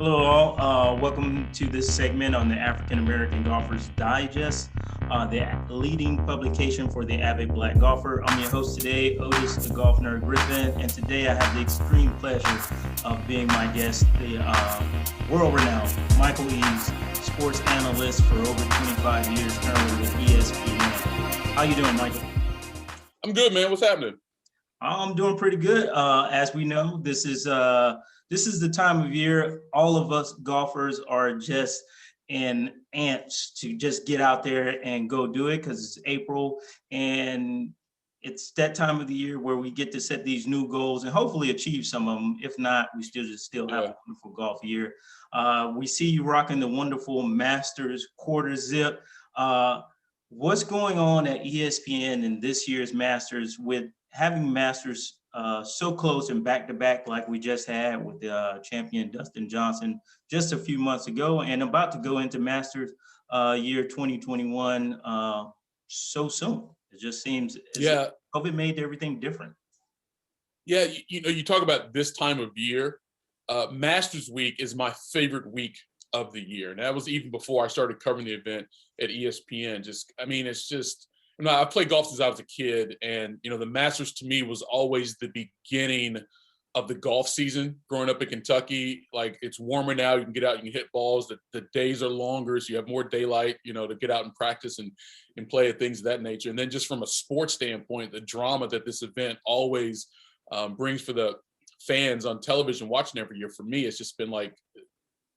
Hello, all. Welcome to this segment on the African American Golfers Digest, the leading publication for the avid Black golfer. I'm your host today, Otis, the Golf Nerd Griffin, and today I have the extreme pleasure of being my guest, the world-renowned Michael Eaves, sports analyst for over 25 years, currently with ESPN. How you doing, Michael? I'm good, man. What's happening? I'm doing pretty good. As we know, this is the time of year all of us golfers are just in ants to just get out there and go do it because it's April and it's that time of the year where we get to set these new goals and hopefully achieve some of them. If not, we still have a wonderful golf year. We see you rocking the wonderful Masters quarter zip. What's going on at ESPN in this year's Masters with having Masters so close and back-to-back like we just had with the champion Dustin Johnson just a few months ago and about to go into Masters year 2021 so soon? It just seems COVID made everything different. Yeah, you talk about this time of year. Masters Week is my favorite week of the year. And that was even before I started covering the event at ESPN. I played golf since I was a kid, and the Masters to me was always the beginning of the golf season. Growing up in Kentucky, like it's warmer now, you can get out, you can hit balls. The days are longer, so you have more daylight, to get out and practice and play at things of that nature. And then just from a sports standpoint, the drama that this event always brings for the fans on television watching every year, for me, it's just been like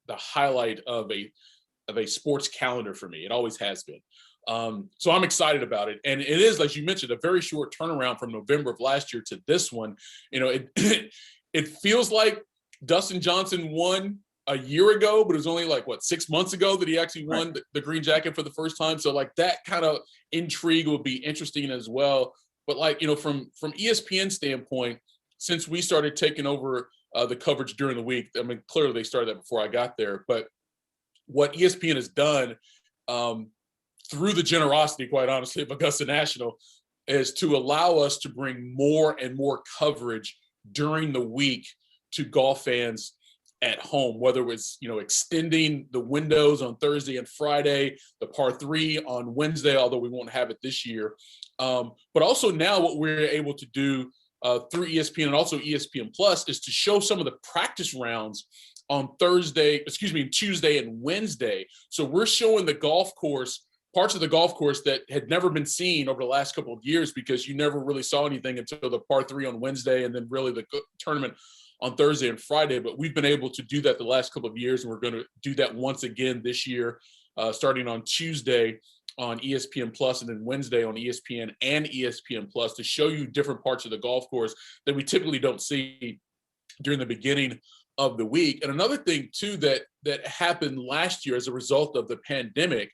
the highlight of a sports calendar for me. It always has been. So I'm excited about it. And it is, as you mentioned, a very short turnaround from November of last year to this one. It feels like Dustin Johnson won a year ago, but it was only 6 months ago that he actually won the green jacket for the first time. So that kind of intrigue will be interesting as well. But from ESPN standpoint, since we started taking over the coverage during the week, I mean, clearly they started that before I got there, but what ESPN has done, through the generosity, quite honestly, of Augusta National, is to allow us to bring more and more coverage during the week to golf fans at home, whether it was, extending the windows on Thursday and Friday, the par 3 on Wednesday, although we won't have it this year. But also now what we're able to do through ESPN and also ESPN Plus is to show some of the practice rounds on Tuesday and Wednesday. So we're showing the golf course, parts of the golf course that had never been seen over the last couple of years because you never really saw anything until the par 3 on Wednesday and then really the tournament on Thursday and Friday. But we've been able to do that the last couple of years, and we're going to do that once again this year, starting on Tuesday on ESPN Plus and then Wednesday on ESPN and ESPN Plus to show you different parts of the golf course that we typically don't see during the beginning of the week. And another thing too that happened last year as a result of the pandemic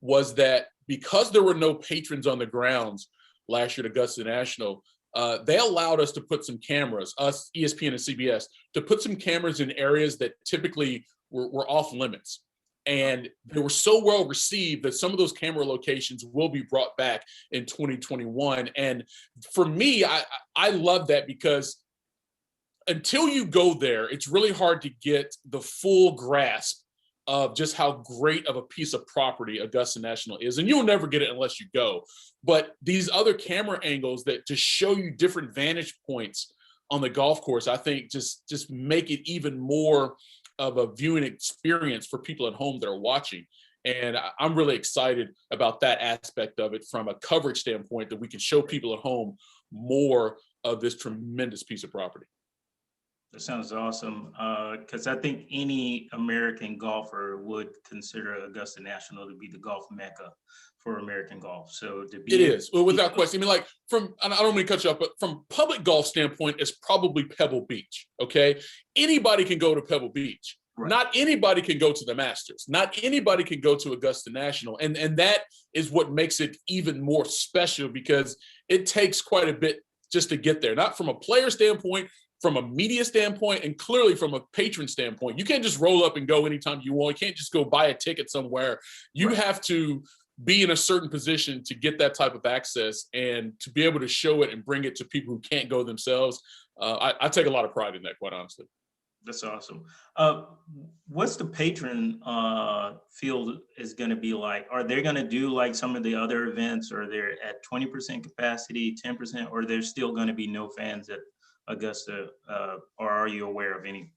was that because there were no patrons on the grounds last year at Augusta National, they allowed us to put some cameras, us, ESPN and CBS, to put some cameras in areas that typically were off limits. And they were so well received that some of those camera locations will be brought back in 2021. And for me, I love that because until you go there, it's really hard to get the full grasp of just how great of a piece of property Augusta National is. And you'll never get it unless you go. But these other camera angles that just show you different vantage points on the golf course, I think just make it even more of a viewing experience for people at home that are watching. And I'm really excited about that aspect of it from a coverage standpoint, that we can show people at home more of this tremendous piece of property. That sounds awesome, because I think any American golfer would consider Augusta National to be the golf mecca for American golf. So to be, it is, well, without question. I mean, I don't mean to cut you off, but from public golf standpoint, it's probably Pebble Beach. Okay, anybody can go to Pebble Beach. Right. Not anybody can go to the Masters. Not anybody can go to Augusta National, and that is what makes it even more special because it takes quite a bit just to get there. Not from a player standpoint, from a media standpoint, and clearly from a patron standpoint. You can't just roll up and go anytime you want. You can't just go buy a ticket somewhere. You have to be in a certain position to get that type of access and to be able to show it and bring it to people who can't go themselves. I take a lot of pride in that, quite honestly. That's awesome. What's the patron field is going to be like? Are they going to do like some of the other events, or they're at 20% capacity, 10%, or there's still going to be no fans at Augusta? Or are you aware of any?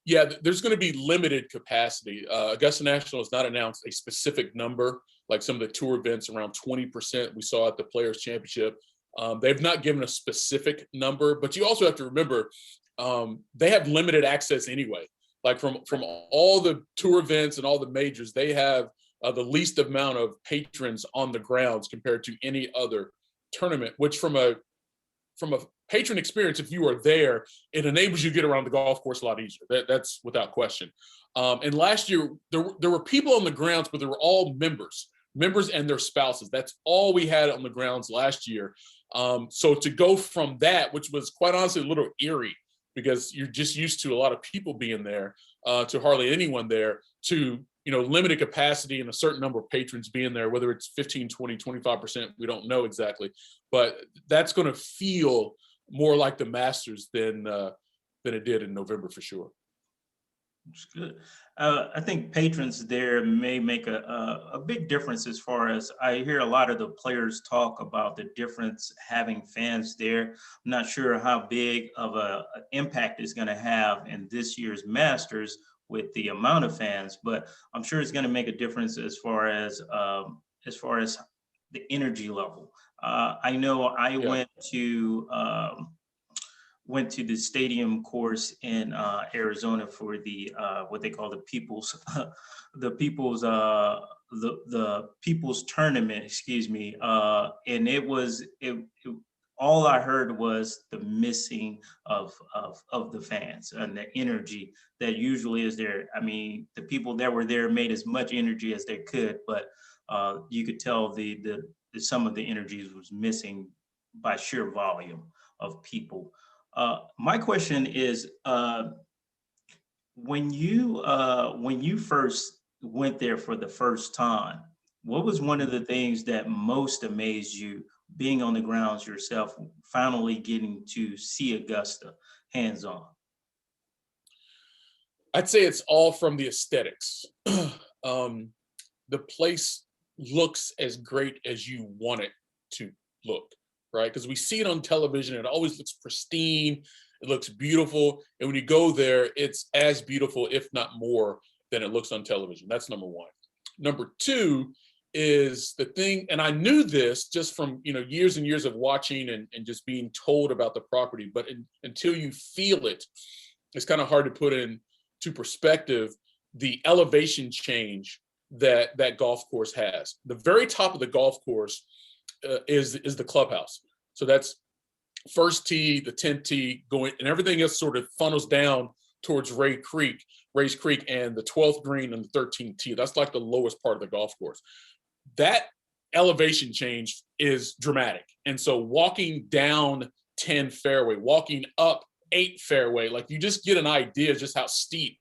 Yeah, there's going to be limited capacity. Augusta National has not announced a specific number, like some of the tour events, around 20% we saw at the Players Championship. They've not given a specific number, but you also have to remember they have limited access anyway. Like from all the tour events and all the majors, they have the least amount of patrons on the grounds compared to any other tournament. Which from a patron experience, if you are there, it enables you to get around the golf course a lot easier. That's without question. And last year, there were people on the grounds, but they were all members and their spouses. That's all we had on the grounds last year. So to go from that, which was quite honestly a little eerie, because you're just used to a lot of people being there, to hardly anyone there, to limited capacity and a certain number of patrons being there, whether it's 15, 20, 25%, we don't know exactly. But that's going to feel more like the Masters than it did in November for sure. It's good. I think patrons there may make a big difference as far as I hear a lot of the players talk about the difference having fans there. I'm not sure how big of a impact it's going to have in this year's Masters with the amount of fans, but I'm sure it's going to make a difference as far as the energy level. I know I Yeah. went to the stadium course in Arizona for the what they call the people's the people's tournament, excuse me, and it all I heard was the missing of the fans and the energy that usually is there. I mean, the people that were there made as much energy as they could, but you could tell the some of the energies was missing by sheer volume of people. My question is, when you first went there for the first time, what was one of the things that most amazed you being on the grounds yourself, finally getting to see Augusta hands on? I'd say it's all from the aesthetics. The place looks as great as you want it to look, right? Because we see it on television, it always looks pristine, it looks beautiful. And when you go there, it's as beautiful, if not more, than it looks on television. That's number one. Number two is the thing, and I knew this just from years and years of watching and just being told about the property, but until you feel it, it's kind of hard to put into perspective the elevation change that golf course has. The very top of the golf course is the clubhouse. So that's first tee, the 10th tee going, and everything else sort of funnels down towards Rays Creek, and the 12th green and the 13th tee. That's like the lowest part of the golf course. That elevation change is dramatic. And so walking down 10 fairway, walking up 8 fairway, like you just get an idea just how steep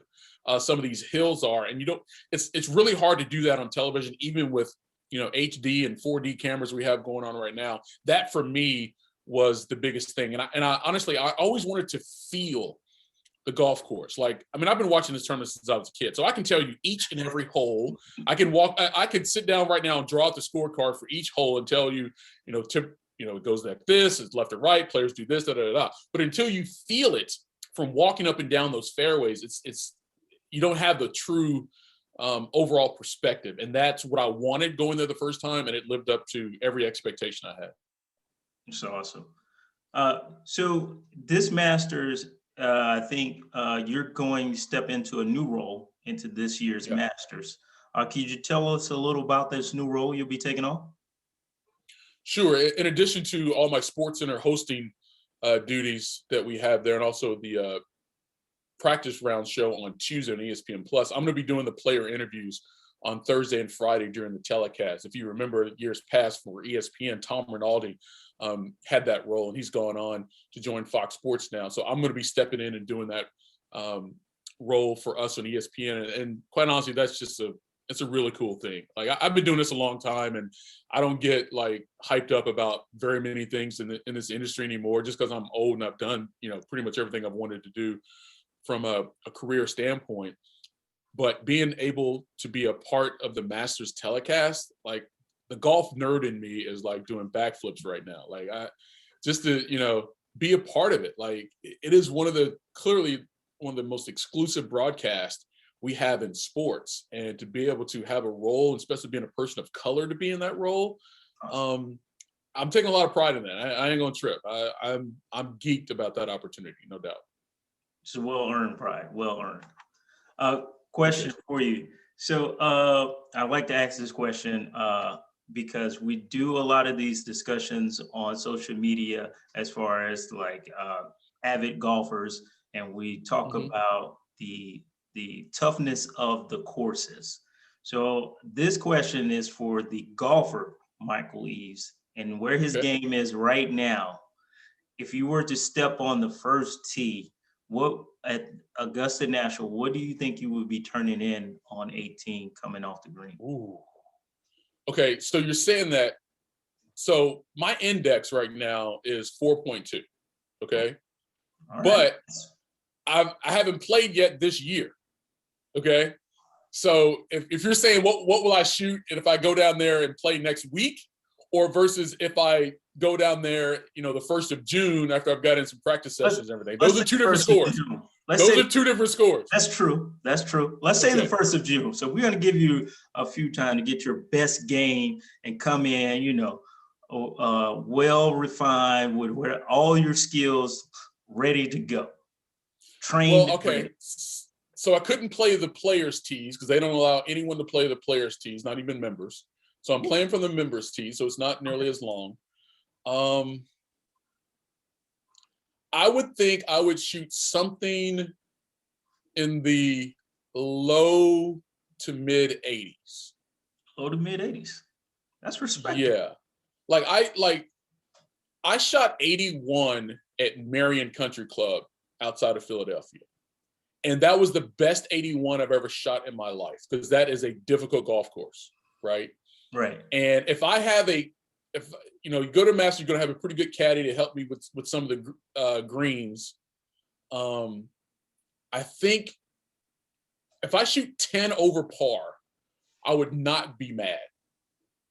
some of these hills are. And it's really hard to do that on television, even with HD and 4D cameras we have going on right now. That for me was the biggest thing. And I honestly, I always wanted to feel the golf course. Like, I mean, I've been watching this tournament since I was a kid, so I can tell you each and every hole. I could sit down right now and draw out the scorecard for each hole and tell you, it goes like this, it's left or right, players do this, da da da. But until you feel it from walking up and down those fairways, it's you don't have the true overall perspective. And that's what I wanted going there the first time, and it lived up to every expectation I had. It's awesome. So this Masters, I think you're going to step into a new role into this year's Masters. Could you tell us a little about this new role you'll be taking on? Sure. In addition to all my SportsCenter hosting duties that we have there, and also the practice round show on Tuesday on ESPN Plus, I'm going to be doing the player interviews on Thursday and Friday during the telecast. If you remember years past for ESPN, Tom Rinaldi had that role, and he's gone on to join Fox Sports now. So I'm going to be stepping in and doing that role for us on ESPN. And quite honestly, it's a really cool thing. Like I've been doing this a long time, and I don't get like hyped up about very many things in this industry anymore, just because I'm old and I've done pretty much everything I've wanted to do from a career standpoint. But being able to be a part of the Masters telecast, like the golf nerd in me is like doing backflips right now. Like just to, be a part of it. Like it is clearly one of the most exclusive broadcasts we have in sports, and to be able to have a role, especially being a person of color, to be in that role. I'm taking a lot of pride in that. I ain't gonna trip. I'm geeked about that opportunity, no doubt. It's a well-earned pride, well-earned. Question for you. So I'd like to ask this question because we do a lot of these discussions on social media as far as like avid golfers, and we talk about the toughness of the courses. So this question is for the golfer, Michael Eaves, and where his game is right now. If you were to step on the first tee, what at Augusta National, what do you think you would be turning in on 18 coming off the green? Ooh. Okay, so you're saying that. So my index right now is 4.2. Okay, right. But I haven't played yet this year. Okay, so if you're saying what will I shoot, and if I go down there and play next week, or versus if I go down there, the 1st of June after I've got in some practice sessions and everything. Those are two different scores. Those are two different scores. That's true. That's true. Let's say the 1st of June. So we're going to give you a few time to get your best game and come in, well refined with where all your skills ready to go. Trained. Well, okay. So I couldn't play the players' tees because they don't allow anyone to play the players' tees, not even members. So I'm playing from the members' tee, so it's not nearly as long. I would think I would shoot something in the low to mid 80s. Low to mid 80s. That's respectable. Yeah. I shot 81 at Marion Country Club outside of Philadelphia. And that was the best 81 I've ever shot in my life, because that is a difficult golf course, right? Right. And if you go to Masters, you're going to have a pretty good caddy to help me with some of the greens. I think if I shoot 10 over par, I would not be mad.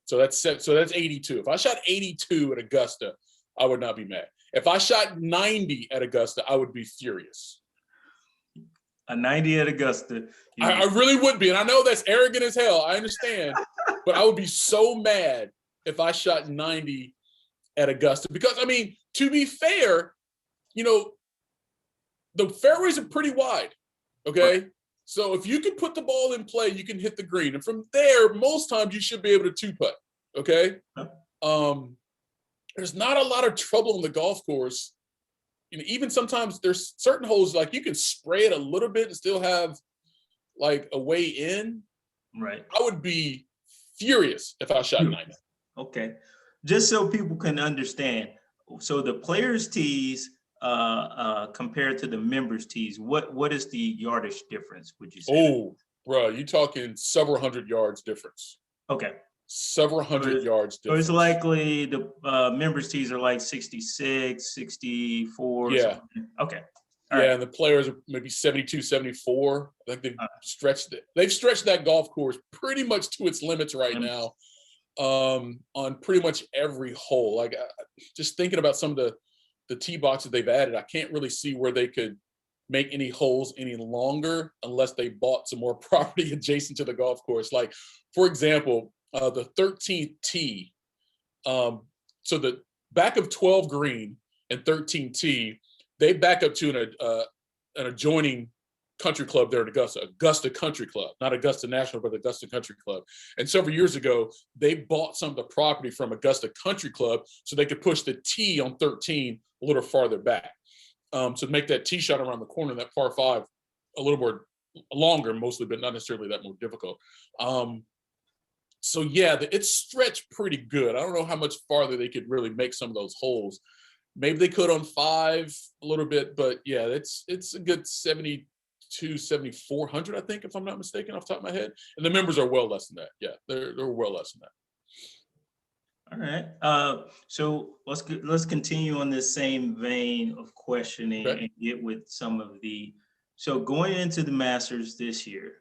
So that's 82. If I shot 82 at Augusta, I would not be mad. If I shot 90 at Augusta, I would be furious. A 90 at Augusta. I really would be. And I know that's arrogant as hell. I understand. But I would be so mad if I shot 90 at Augusta. Because, to be fair, the fairways are pretty wide. Okay? Right. So if you can put the ball in play, you can hit the green. And from there, most times you should be able to two-putt. Okay? There's not a lot of trouble on the golf course. Even sometimes there's certain holes, like you can spray it a little bit and still have like a way in. Right. I would be furious if I shot 90. Okay. Just so people can understand. So the players' tees compared to the members' tees, what is the yardage difference, would you say? Oh, bro, you talking several hundred yards difference. Okay. Several hundred yards difference. So it's likely the members' tees are like 66, 64. Yeah. Something. Okay. All right. And the players are maybe 72, 74. I think they've stretched it. They've stretched that golf course pretty much to its limits right now on pretty much every hole. Like just thinking about some of the tee boxes they've added, I can't really see where they could make any holes any longer unless they bought some more property adjacent to the golf course. Like, for example, the 13th tee. So the back of 12 green and 13 tee, they back up to an adjoining country club there at Augusta Country Club, not Augusta National, but Augusta Country Club. And several years ago, they bought some of the property from Augusta Country Club so they could push the tee on 13 a little farther back. So make that tee shot around the corner, that par 5, a little more longer mostly, but not necessarily that more difficult. So yeah, it's stretched pretty good. I don't know how much farther they could really make some of those holes. Maybe they could on 5 a little bit, but yeah, it's a good 72, 7,400, I think, if I'm not mistaken, off the top of my head. And the members are well less than that. Yeah, they're well less than that. All right. So let's continue on this same vein of questioning and get with some of the So going into the Masters this year,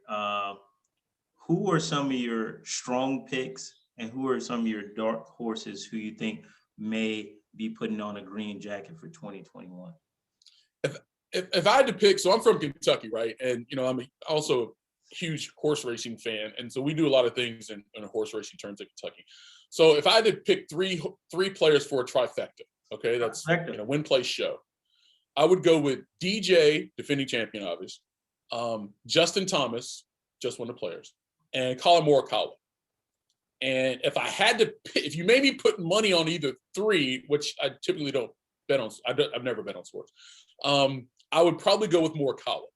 who are some of your strong picks and who are some of your dark horses who you think may be putting on a green jacket for 2021? If I had to pick, so I'm from Kentucky, right? And, I'm also a huge horse racing fan. And so we do a lot of things in horse racing terms in Kentucky. So if I had to pick three players for a trifecta, okay, that's win, play, show, I would go with DJ, defending champion, obviously, Justin Thomas, just won the Players, and Colin Morikawa. And if I had to pick, if you made me put money on either three, which I typically don't bet on, I've never bet on sports, I would probably go with Morikawa.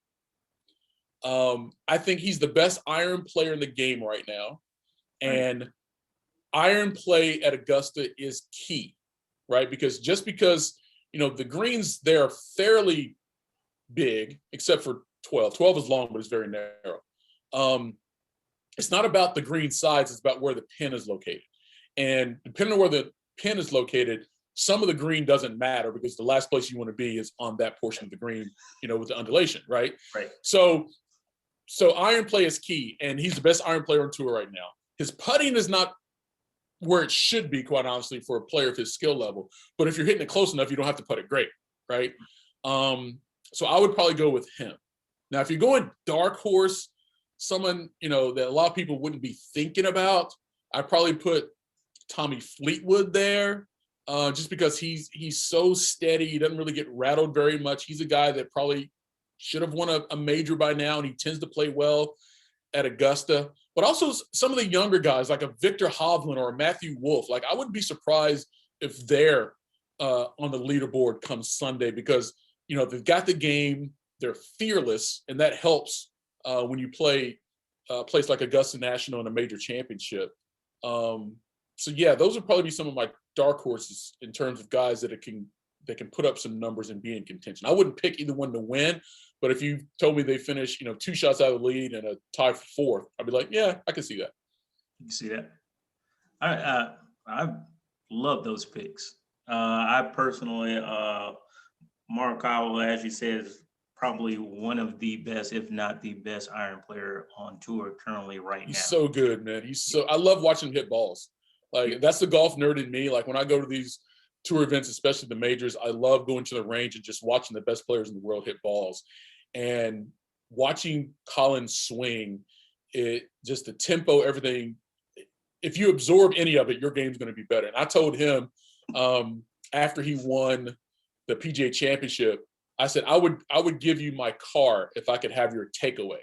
I think he's the best iron player in the game right now. And iron play at Augusta is key, right? Because the greens there are fairly big, except for 12. 12 is long, but it's very narrow. It's not about the green size, it's about where the pin is located. And depending on where the pin is located, some of the green doesn't matter because the last place you want to be is on that portion of the green, with the undulation, right? Right. So iron play is key, and he's the best iron player on tour right now. His putting is not where it should be, quite honestly, for a player of his skill level. But if you're hitting it close enough, you don't have to putt it great, right? So I would probably go with him. Now, if you're going dark horse, someone, that a lot of people wouldn't be thinking about, I'd probably put Tommy Fleetwood there, just because he's so steady. He doesn't really get rattled very much. He's a guy that probably should have won a major by now, and he tends to play well at Augusta. But also some of the younger guys, like a Victor Hovland or a Matthew Wolff, like I wouldn't be surprised if they're on the leaderboard come Sunday because, they've got the game, they're fearless, and that helps when you play a place like Augusta National in a major championship. So yeah, those would probably be some of my dark horses in terms of guys that can put up some numbers and be in contention. I wouldn't pick either one to win, but if you told me they finish, 2 shots out of the lead and a tie for fourth, I'd be like, yeah, I can see that. You can see that. I love those picks. I personally, Morikawa, as you said, is probably one of the best, if not the best, iron player on tour currently right now. He's so good, man. I love watching him hit balls. Like, that's the golf nerd in me. Like, when I go to these tour events, especially the majors, I love going to the range and just watching the best players in the world hit balls. And watching Colin swing, just the tempo, everything. If you absorb any of it, your game's going to be better. And I told him after he won the PGA Championship, I said, I would give you my car if I could have your takeaway,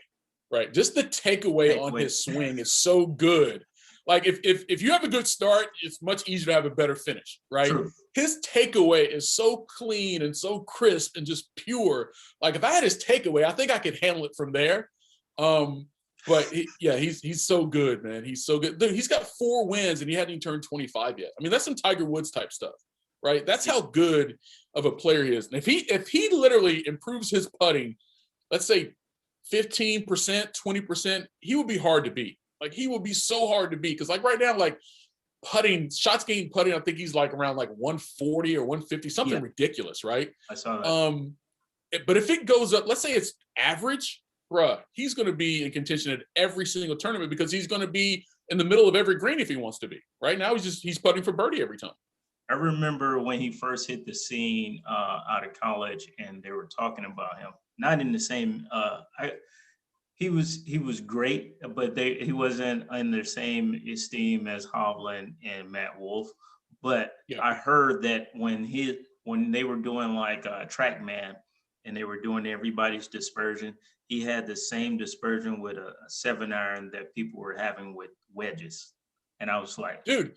right? Just the takeaway on his swing is so good. Like if you have a good start, it's much easier to have a better fitch, right? True. His takeaway is so clean and so crisp and just pure. Like if I had his takeaway, I think I could handle it from there. But he's so good, man. He's so good. Dude, he's got 4 wins and he hadn't even turned 25 yet. I mean, that's some Tiger Woods type stuff, right? That's how good of a player he is. And if he literally improves his putting, let's say 15%, 20%, he would be hard to beat. Like he will be so hard to beat because like right now, like putting, shots gained putting, I think he's like around like 140 or 150, something ridiculous, right? I saw that. But if it goes up, let's say it's average, bruh, he's going to be in contention at every single tournament because he's going to be in the middle of every green if he wants to be. Right now, he's putting for birdie every time. I remember when he first hit the scene out of college, and they were talking about him. Not in the same. He was great, but he wasn't in the same esteem as Hovland and Matt Wolff. But I heard that when they were doing like TrackMan and they were doing everybody's dispersion, he had the same dispersion with a 7-iron that people were having with wedges. And I was like, dude,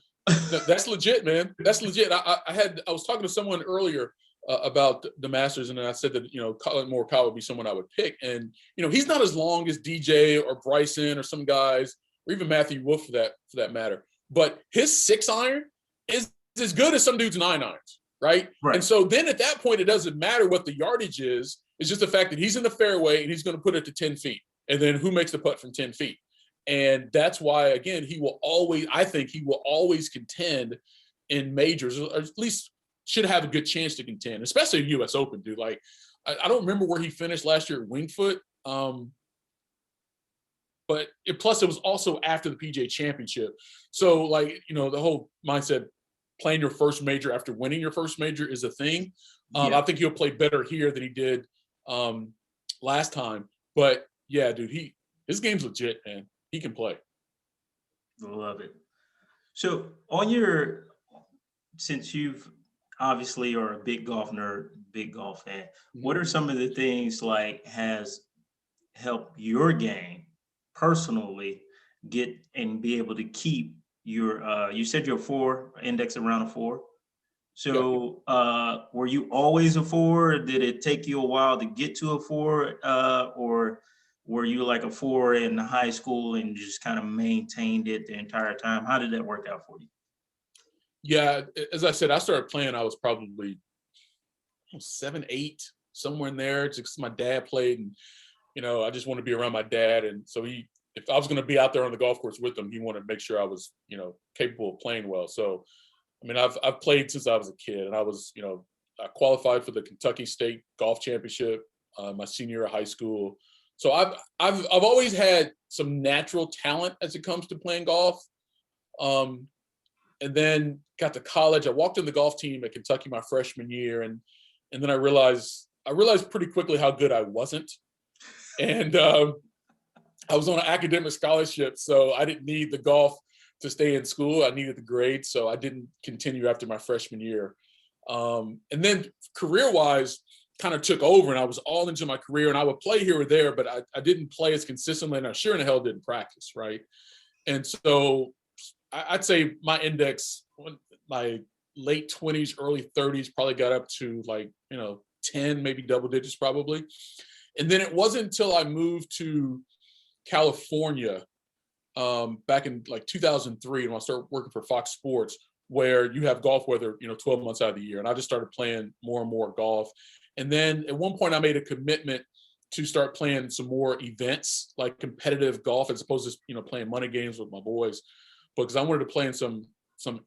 that's legit, man. That's legit. I was talking to someone earlier about the Masters, and I said that, Colin Morikawa would be someone I would pick. And, he's not as long as DJ or Bryson or some guys, or even Matthew Wolff for that matter. But his 6-iron is as good as some dude's 9-irons, right? And so then at that point, it doesn't matter what the yardage is. It's just the fact that he's in the fairway and he's going to put it to 10 feet. And then who makes the putt from 10 feet? And that's why, again, I think he will always contend in majors, or at least should have a good chance to contend, especially a U.S. Open, dude. Like, I don't remember where he finished last year at Winged Foot. But plus it was also after the PGA Championship. So like, the whole mindset, playing your first major after winning your first major is a thing. I think he'll play better here than he did last time. But yeah, dude, his game's legit, man. He can play. Love it. So since you've obviously are a big golf nerd, big golf fan, what are some of the things like has helped your game personally get and be able to keep your you said you're a 4, index around a 4. So were you always a 4? Or did it take you a while to get to a 4? Or were you like a 4 in high school and just kind of maintained it the entire time? How did that work out for you? Yeah, as I said, I started playing, I was probably 7, 8, somewhere in there. Just my dad played, and I just wanted to be around my dad. And so if I was going to be out there on the golf course with him, he wanted to make sure I was, capable of playing well. So, I mean, I've played since I was a kid, and I was, I qualified for the Kentucky State Golf Championship my senior year of high school. So I've always had some natural talent as it comes to playing golf. And then got to college. I walked in the golf team at Kentucky my freshman year, and then I realized pretty quickly how good I wasn't. And I was on an academic scholarship, so I didn't need the golf to stay in school. I needed the grades, so I didn't continue after my freshman year. And then career-wise, kind of took over, and I was all into my career, and I would play here or there, but I didn't play as consistently, and I sure in the hell didn't practice, right? And so I'd say my index, my late 20s, early 30s, probably got up to 10, maybe double digits probably. And then it wasn't until I moved to California back in 2003, when I started working for Fox Sports, where you have golf weather, 12 months out of the year. And I just started playing more and more golf. And then at one point I made a commitment to start playing some more events, like competitive golf, as opposed to, playing money games with my boys. Because I wanted to play in some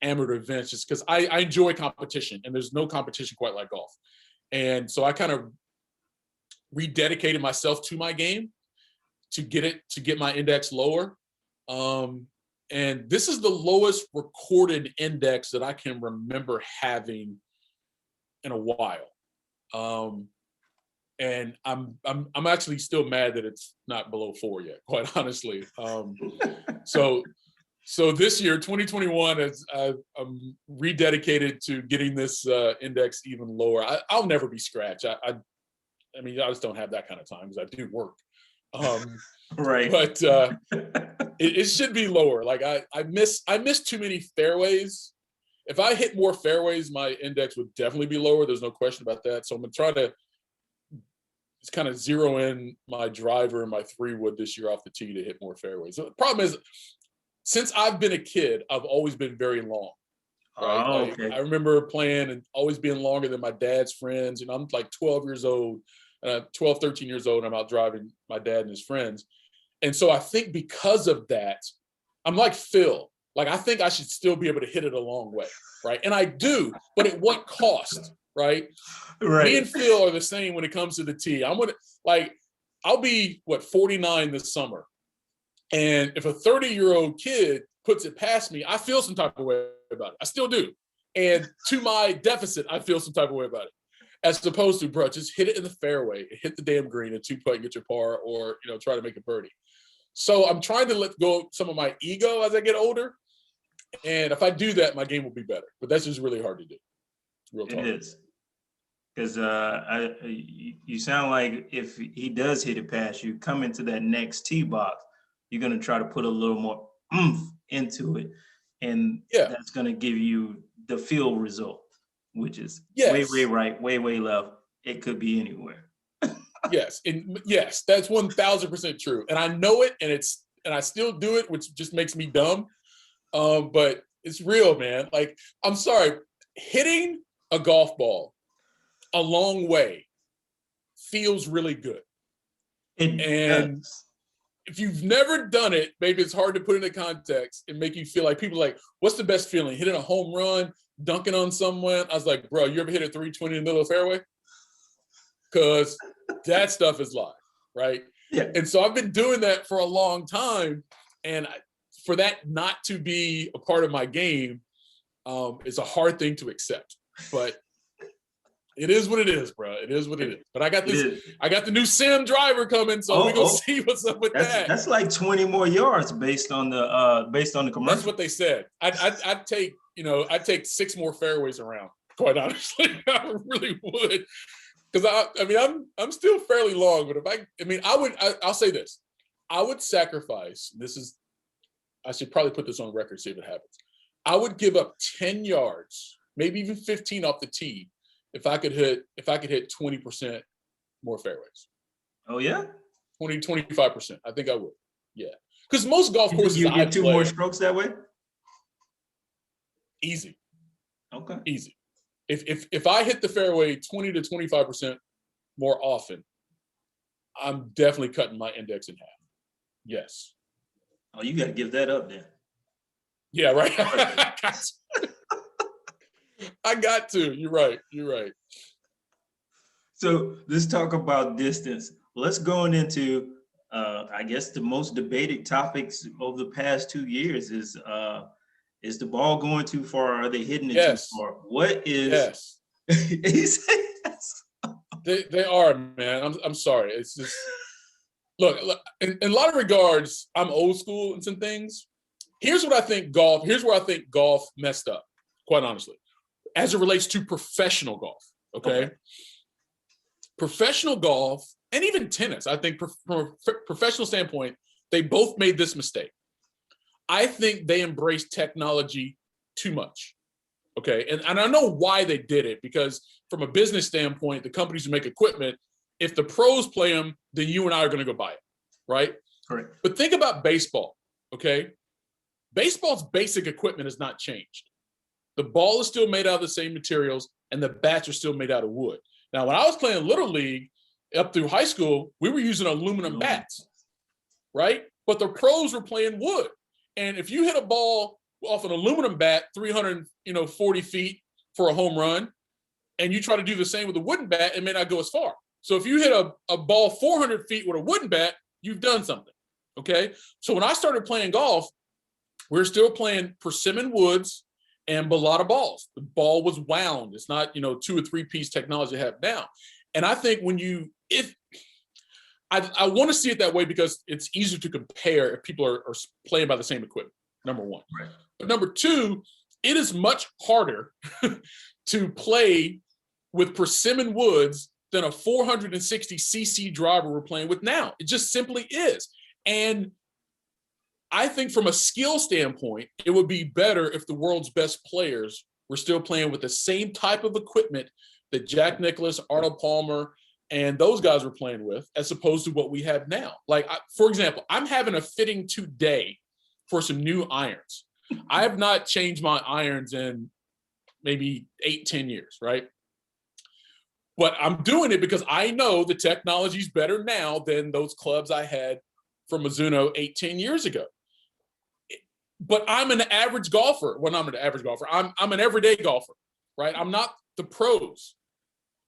amateur events, just because I enjoy competition, and there's no competition quite like golf. And so I kind of rededicated myself to my game to get my index lower. And this is the lowest recorded index that I can remember having in a while. And I'm actually still mad that it's not below 4 yet, quite honestly. So this year, 2021, I'm rededicated to getting this index even lower. I'll never be scratched. I mean, I just don't have that kind of time, because I do work. Right. But it should be lower. Like I miss too many fairways. If I hit more fairways, my index would definitely be lower. There's no question about that. So I'm gonna try to just kind of zero in my driver and my 3-wood this year off the tee to hit more fairways. So the problem is, since I've been a kid, I've always been very long. Right? Oh, okay. I remember playing and always being longer than my dad's friends. And I'm 12 years old, 12, 13 years old, and I'm out driving my dad and his friends. And so I think because of that, I'm like Phil. I think I should still be able to hit it a long way, right? And I do, but at what cost, right? Right. Me and Phil are the same when it comes to the tee. I'll be 49 this summer. And if a 30-year-old kid puts it past me, I feel some type of way about it. I still do. And to my deficit, I feel some type of way about it. As opposed to, bro, just hit it in the fairway, hit the damn green and 2-putt and get your par, or, try to make a birdie. So I'm trying to let go of some of my ego as I get older. And if I do that, my game will be better. But that's just really hard to do. Real talk. It is. Because you sound like if he does hit it past you, come into that next tee box, you're going to try to put a little more oomph into it. And that's going to give you the feel result, which is way right, way left. It could be anywhere. Yes. And yes, that's 1000% true. And I know it, and I still do it, which just makes me dumb. But it's real, man. I'm sorry, hitting a golf ball a long way feels really good. And if you've never done it, maybe it's hard to put into context and make you feel like people what's the best feeling? Hitting a home run, dunking on someone? I was like, bro, you ever hit a 320 in the middle of the fairway? because that stuff is live, right? Yeah. And so I've been doing that for a long time, and for that not to be a part of my game is a hard thing to accept. But it is what it is, bro. It is what it is. But I got the new sim driver coming, so we're gonna see what's up with that. That's like 20 more yards based on the commercial. That's what they said. I'd take 6 more fairways around, quite honestly. I really would. Because I'm still fairly long, but I'll say this. I would sacrifice, I should probably put this on record, see if it happens. I would give up 10 yards, maybe even 15 off the tee, if I could hit 20% more fairways. Oh yeah? 25%. I think I would. Yeah. Because most golf courses you get 2 more strokes that way? Easy. Okay. Easy. If I hit the fairway 20 to 25% more often, I'm definitely cutting my index in half. Yes. Oh, you got to give that up then. Yeah, right. I got to. You're right. So let's talk about distance. Let's go into, I guess, the most debated topics over the past 2 years is the ball going too far? Are they hitting it too far? What is? Yes. He said yes. They are, man. I'm sorry. It's just look in a lot of regards, I'm old school in some things. Here's where I think golf messed up, quite honestly, as it relates to professional golf. Okay. Professional golf and even tennis, I think from a professional standpoint, they both made this mistake. I think they embraced technology too much. Okay. And I know why they did it, because from a business standpoint, the companies who make equipment, if the pros play them, then you and I are going to go buy it. Right. Correct. But think about baseball. Okay. Baseball's basic equipment has not changed. The ball is still made out of the same materials and the bats are still made out of wood. Now, when I was playing Little League up through high school, we were using aluminum bats. Right. But the pros were playing wood. And if you hit a ball off an aluminum bat, 340 feet for a home run, and you try to do the same with a wooden bat, it may not go as far. So if you hit a ball 400 feet with a wooden bat, you've done something. Okay. So when I started playing golf, we're still playing persimmon woods and balata balls. The ball was wound. It's not, 2 or 3 piece technology they have now. And I think I want to see it that way because it's easier to compare if people are playing by the same equipment, number one. Right. But number two, it is much harder to play with persimmon woods than a 460 cc driver we're playing with now. It just simply is. And I think from a skill standpoint, it would be better if the world's best players were still playing with the same type of equipment that Jack Nicklaus, Arnold Palmer, and those guys were playing with, as opposed to what we have now. Like, for example, I'm having a fitting today for some new irons. I have not changed my irons in maybe 8-10 years, right? But I'm doing it because I know the technology's better now than those clubs I had from Mizuno 8-10 years ago. But I'm an average golfer. Well, I'm an average golfer. I'm an everyday golfer, right? I'm not the pros.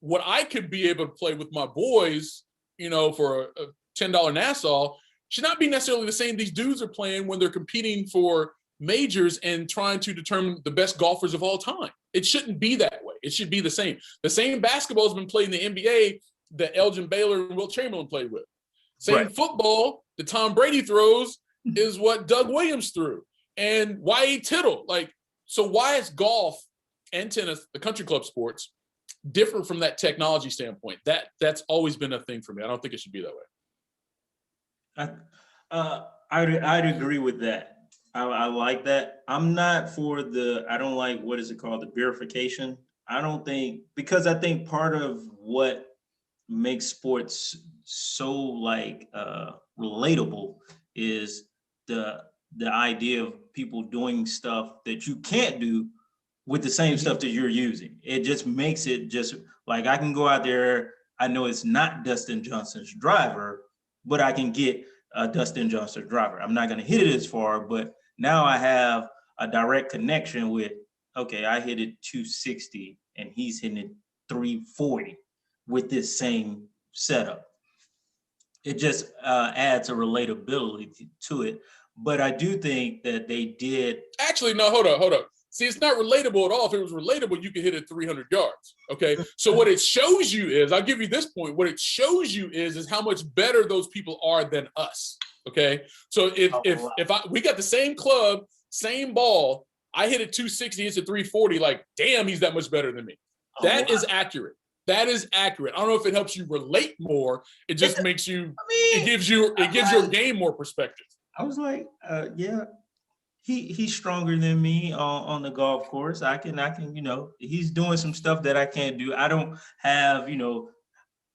What I could be able to play with my boys, for a $10 Nassau should not be necessarily the same these dudes are playing when they're competing for majors and trying to determine the best golfers of all time. It shouldn't be that way. It should be the same. The same basketball has been played in the NBA that Elgin Baylor and Wilt Chamberlain played with. Same football that Tom Brady throws is what Doug Williams threw. And Y.A. Tittle. So why is golf and tennis, the country club sports, different from that technology standpoint? That's always been a thing for me. I don't think it should be that way. I'd agree with that. I like that. I'm not for I don't like, what is it called? The verification. Because I think part of what makes sports so relatable is the idea of people doing stuff that you can't do with the same stuff that you're using. It just makes it just like, I can go out there, I know it's not Dustin Johnson's driver, but I can get a Dustin Johnson driver. I'm not going to hit it as far, but now I have a direct connection with, okay, I hit it 260 and he's hitting it 340. with this same setup. It just adds a relatability to it. But I do think that they did. Actually, no, hold up. See, it's not relatable at all. If it was relatable, you could hit it 300 yards. Okay. So what it shows you is, I'll give you this point. What it shows you is how much better those people are than us. Okay. So if we got the same club, same ball, I hit it 260, it's a 340, like, damn, he's that much better than me. That is accurate. That is accurate. I don't know if it helps you relate more. It just makes you, it gives your game more perspective. I was like, yeah, he's stronger than me on the golf course. I can, he's doing some stuff that I can't do. I don't have,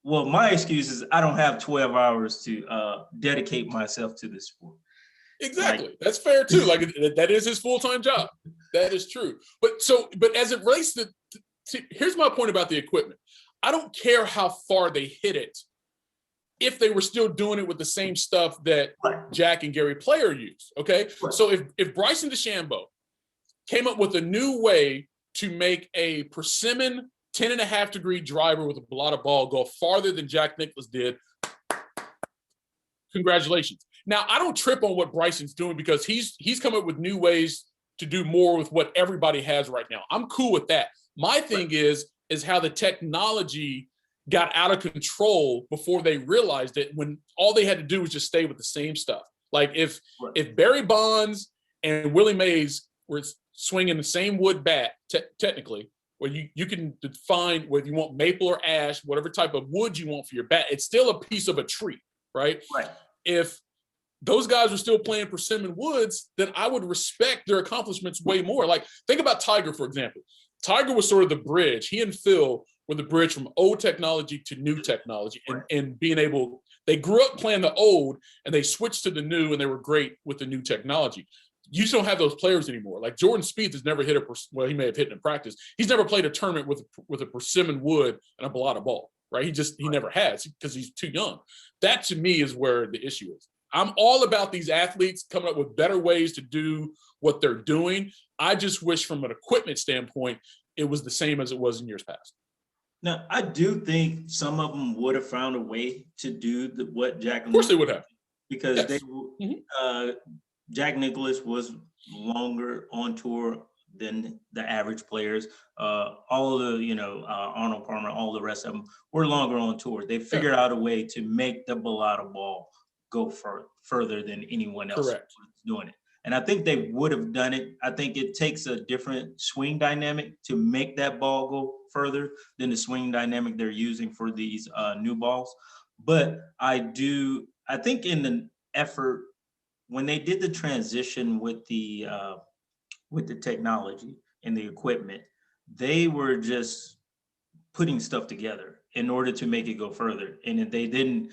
well, my excuse is I don't have 12 hours to dedicate myself to this sport. Exactly. That's fair too. Like, that is his full-time job. That is true. But as it relates to here's my point about the equipment. I don't care how far they hit it if they were still doing it with the same stuff that Jack and Gary Player use. Okay. Right. So if Bryson DeChambeau came up with a new way to make a persimmon 10.5-degree driver with a blotted ball go farther than Jack Nicklaus did, congratulations. Now, I don't trip on what Bryson's doing because he's come up with new ways to do more with what everybody has right now. I'm cool with that. My thing is how the technology got out of control before they realized it, when all they had to do was just stay with the same stuff. Like if Barry Bonds and Willie Mays were swinging the same wood bat, technically, where you can define whether you want maple or ash, whatever type of wood you want for your bat, it's still a piece of a tree, right? Right. If those guys were still playing persimmon woods, then I would respect their accomplishments way more. Like, think about Tiger, for example. Tiger was sort of the bridge. He and Phil were the bridge from old technology to new technology, and being able, they grew up playing the old and they switched to the new, and they were great with the new technology. You just don't have those players anymore. Like Jordan Spieth has never hit he may have hit in practice. He's never played a tournament with a persimmon wood and a blotted ball, right? He never has because he's too young. That to me is where the issue is. I'm all about these athletes coming up with better ways to do what they're doing. I just wish from an equipment standpoint, it was the same as it was in years past. Now, I do think some of them would have found a way to do what Jack. Of course they would have. Because Jack Nicklaus was longer on tour than the average players. All of the, Arnold Palmer, all the rest of them were longer on tour. They figured out a way to make the blotted ball go further than anyone else was doing it. And I think they would have done it. I think it takes a different swing dynamic to make that ball go further than the swing dynamic they're using for these new balls. But I think in the effort, when they did the transition with the technology and the equipment, they were just putting stuff together in order to make it go further. And they didn't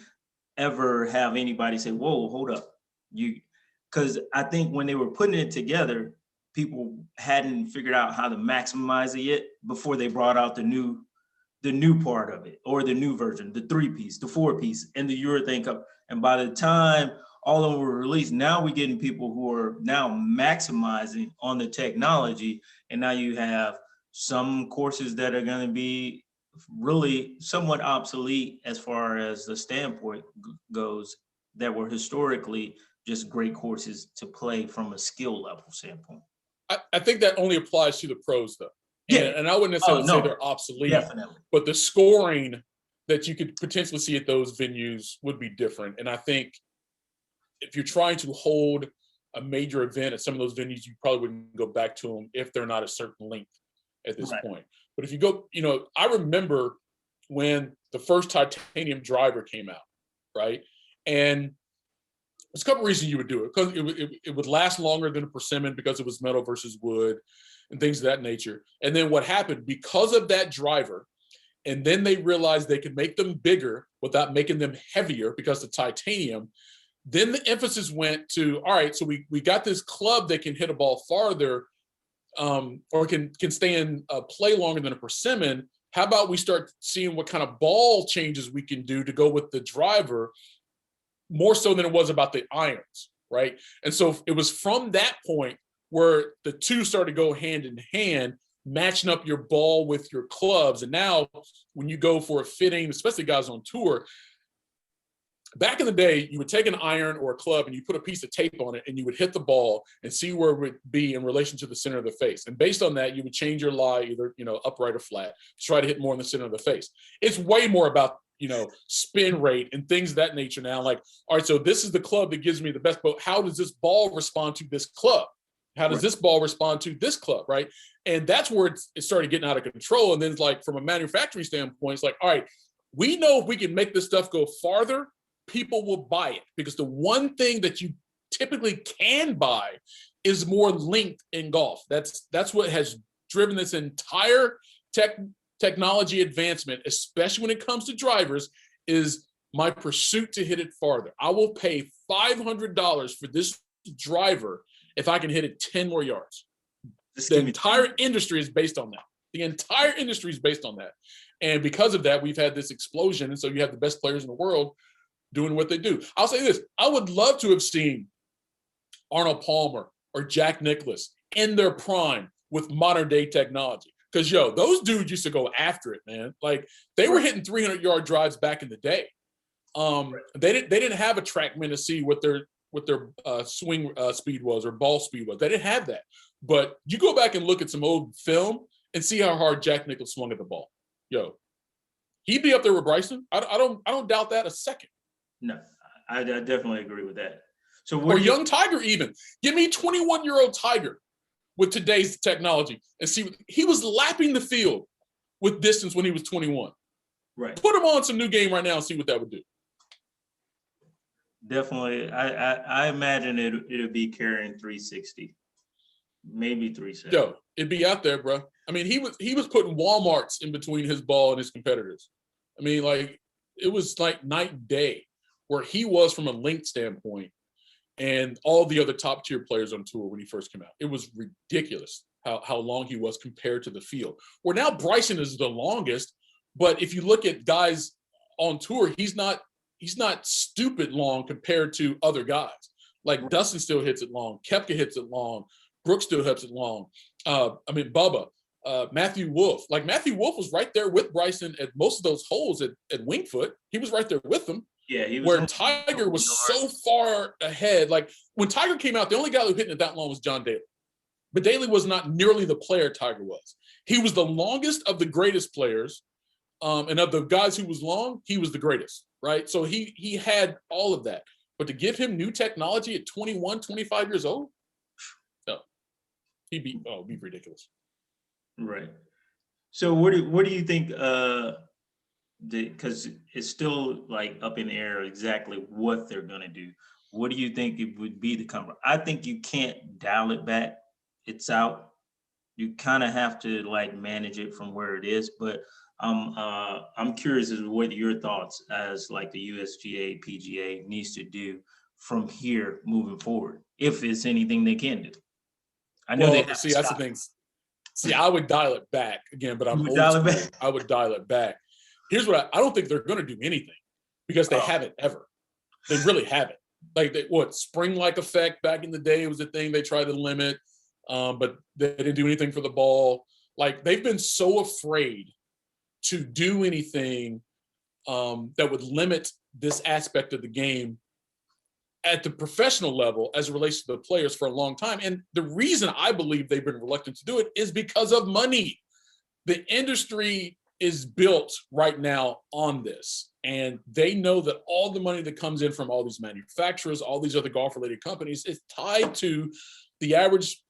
ever have anybody say, whoa, hold up. Because I think when they were putting it together, people hadn't figured out how to maximize it yet before they brought out the new part of it, or the new version, the 3-piece, the 4-piece, and the urethane cup. And by the time all of them were released, now we're getting people who are now maximizing on the technology. And now you have some courses that are going to be really somewhat obsolete as far as the standpoint goes, that were historically just great courses to play from a skill level standpoint. I think that only applies to the pros, though. And I wouldn't necessarily say they're obsolete, definitely. But the scoring that you could potentially see at those venues would be different. And I think if you're trying to hold a major event at some of those venues, you probably wouldn't go back to them if they're not a certain length at this point. But if you go, I remember when the first titanium driver came out, right? And there's a couple reasons you would do it. Because it would last longer than a persimmon because it was metal versus wood and things of that nature. And then what happened, because of that driver, and then they realized they could make them bigger without making them heavier because of titanium, then the emphasis went to, all right, so we got this club that can hit a ball farther, or can stay in play longer than a persimmon. How about we start seeing what kind of ball changes we can do to go with the driver, more so than it was about the irons, right? And so it was from that point where the two started to go hand in hand, matching up your ball with your clubs. And now when you go for a fitting, especially guys on tour, back in the day, you would take an iron or a club and you put a piece of tape on it and you would hit the ball and see where it would be in relation to the center of the face. And based on that, you would change your lie, either, upright or flat, to try to hit more in the center of the face. It's way more about, spin rate and things of that nature now. Like, all right, so this is the club that gives me the best, but how does this ball respond to this club? How does this ball respond to this club, right? And that's where it started getting out of control. And then it's like, from a manufacturing standpoint, it's like, all right, we know if we can make this stuff go farther, people will buy it, because the one thing that you typically can buy is more length in golf. That's what has driven this entire technology advancement, especially when it comes to drivers, is my pursuit to hit it farther. I will pay $500 for this driver if I can hit it 10 more yards. The entire industry is based on that. The entire industry is based on that. And because of that, we've had this explosion. And so you have the best players in the world doing what they do. I'll say this. I would love to have seen Arnold Palmer or Jack Nicklaus in their prime with modern day technology. Because, those dudes used to go after it, man. Like, they were hitting 300-yard drives back in the day. They didn't have a TrackMan to see what their swing speed was or ball speed was. They didn't have that. But you go back and look at some old film and see how hard Jack Nicklaus swung at the ball. He'd be up there with Bryson. I don't doubt that a second. No, I definitely agree with that. So, or young Tiger, even. Give me 21-year-old Tiger with today's technology and see. He was lapping the field with distance when he was 21. Right. Put him on some new game right now and see what that would do. Definitely. I imagine it'll be carrying 360, maybe 370. It'd be out there, bro. I mean, he was putting Walmarts in between his ball and his competitors. I mean, like, it was like night and day where he was from a length standpoint and all the other top tier players on tour when he first came out. It was ridiculous how long he was compared to the field. Where now Bryson is the longest, but if you look at guys on tour, he's not stupid long compared to other guys. Like, Dustin still hits it long. Koepka hits it long. Brooks still hits it long. Bubba, Matthew Wolff. Like, Matthew Wolff was right there with Bryson at most of those holes at Winged Foot. He was right there with them. Yeah, he was. Where Tiger was so far ahead. Like, when Tiger came out, the only guy who hit it that long was John Daly. But Daly was not nearly the player Tiger was. He was the longest of the greatest players. And of the guys who was long, he was the greatest, right? So he had all of that. But to give him new technology at 21, 25 years old, no. He'd be ridiculous. Right. So what do you think, because it's still like up in the air exactly what they're going to do. What do you think it would be to come? I think you can't dial it back. It's out. You kind of have to like manage it from where it is. But I'm curious as to what your thoughts as like the USGA, PGA needs to do from here moving forward, if it's anything they can do. I know that's the thing. See, I would dial it back again, but I would dial it back. Here's what I don't think they're going to do anything, because they haven't ever. They really haven't. Like, spring-like effect back in the day was a thing they tried to limit, but they didn't do anything for the ball. Like, they've been so afraid to do anything that would limit this aspect of the game at the professional level as it relates to the players for a long time. And the reason I believe they've been reluctant to do it is because of money. The industry is built right now on this. And they know that all the money that comes in from all these manufacturers, all these other golf-related companies, is tied to the average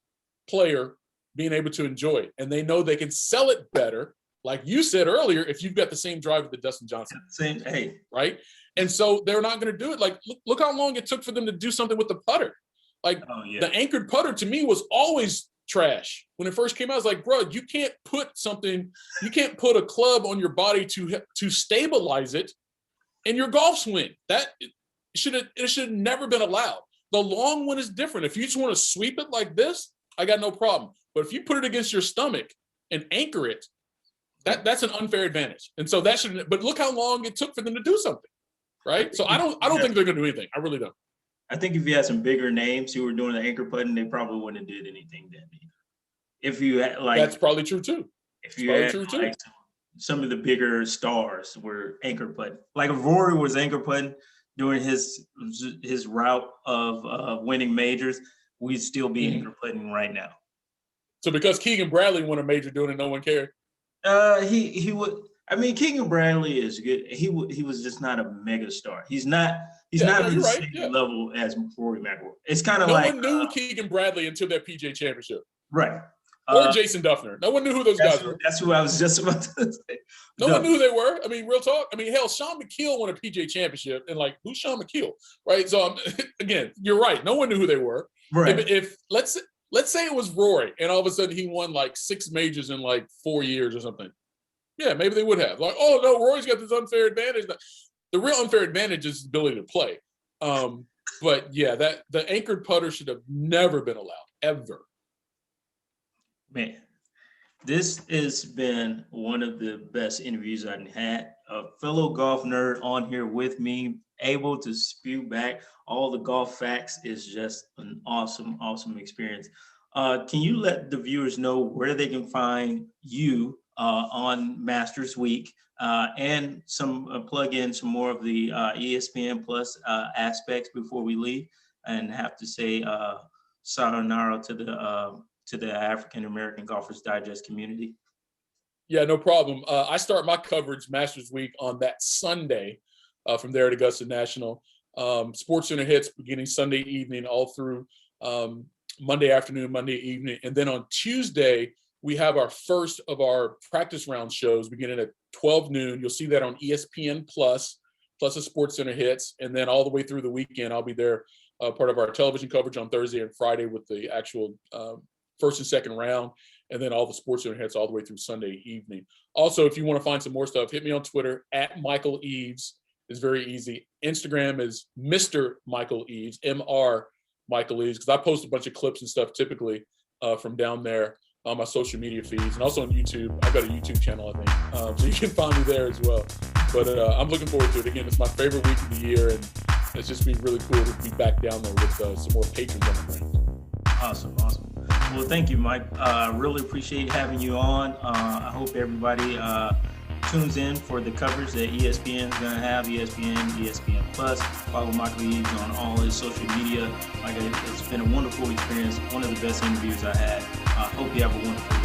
player being able to enjoy it. And they know they can sell it better, like you said earlier, if you've got the same driver that Dustin Johnson. Right? And so they're not going to do it. Like, look how long it took for them to do something with the putter. Like, the anchored putter to me was always trash. When it first came out, I was like, bro, you can't put a club on your body to stabilize it in your golf swing. It should have never been allowed. The long one is different. If you just want to sweep it like this, I got no problem. But if you put it against your stomach and anchor it, that's an unfair advantage. And so that shouldn't. But look how long it took for them to do something. Right. So I don't think they're going to do anything. I really don't. I think if you had some bigger names who were doing the anchor putting, they probably wouldn't have did anything then either. if you had, like, That's probably true too. if It's you probably had true too. like some of the bigger stars were anchor putting. Like if Rory was anchor putting during his route of winning majors, we'd still be Mhm. anchor putting right now. So because Keegan Bradley won a major doing it, no one cared. He would. I mean, Keegan Bradley is good. He was just not a mega star. He's not Yeah, no, at you're the right. same Yeah. level as Rory McIlroy. It's kind of No like one knew Keegan Bradley until that PGA Championship. right. Or Jason Duffner. No one knew who those guys were. That's who I was just about to say. No one knew who they were. I mean, real talk. I mean, hell, Sean McKeel won a PGA Championship, and like, who's Sean McKeel, right? So again, you're right. No one knew who they were. Right. If let's say it was Rory, and all of a sudden he won like 6 majors in like 4 years or something. Yeah, maybe they would have. Like, oh no, Rory's got this unfair advantage. The real unfair advantage is his ability to play. But yeah, that the anchored putter should have never been allowed, ever. Man, this has been one of the best interviews I've had. A fellow golf nerd on here with me, able to spew back all the golf facts is just an awesome, awesome experience. Can you let the viewers know where they can find you on Masters Week and some plug in some more of the ESPN Plus aspects before we leave, and have to say sayonara to the African American Golfers Digest community? Yeah, no problem. I start my coverage Masters Week on that Sunday from there at Augusta National. SportsCenter hits beginning Sunday evening all through Monday afternoon, Monday evening. And then on Tuesday, we have our first of our practice round shows beginning at 12 noon. You'll see that on ESPN plus the SportsCenter hits. And then all the way through the weekend, I'll be there part of our television coverage on Thursday and Friday with the actual first and second round, and then all the SportsCenter hits all the way through Sunday evening. Also, if you want to find some more stuff, hit me on Twitter at Michael Eaves. It's very easy. Instagram is Mr. Michael Eaves, Mr. Michael Eaves, because I post a bunch of clips and stuff typically from down there on my social media feeds, and also on YouTube. I've got a YouTube channel, I think, so you can find me there as well. But I'm looking forward to it. Again, it's my favorite week of the year, and it's just been really cool to be back down there with some more patrons on the range. Awesome. Well, thank you, Mike. Really appreciate having you on. I hope everybody tunes in for the coverage that ESPN is going to have, ESPN Plus. Follow Michael Eaves on all his social media. Like, it's been a wonderful experience, one of the best interviews I had. Hope you have a wonderful day.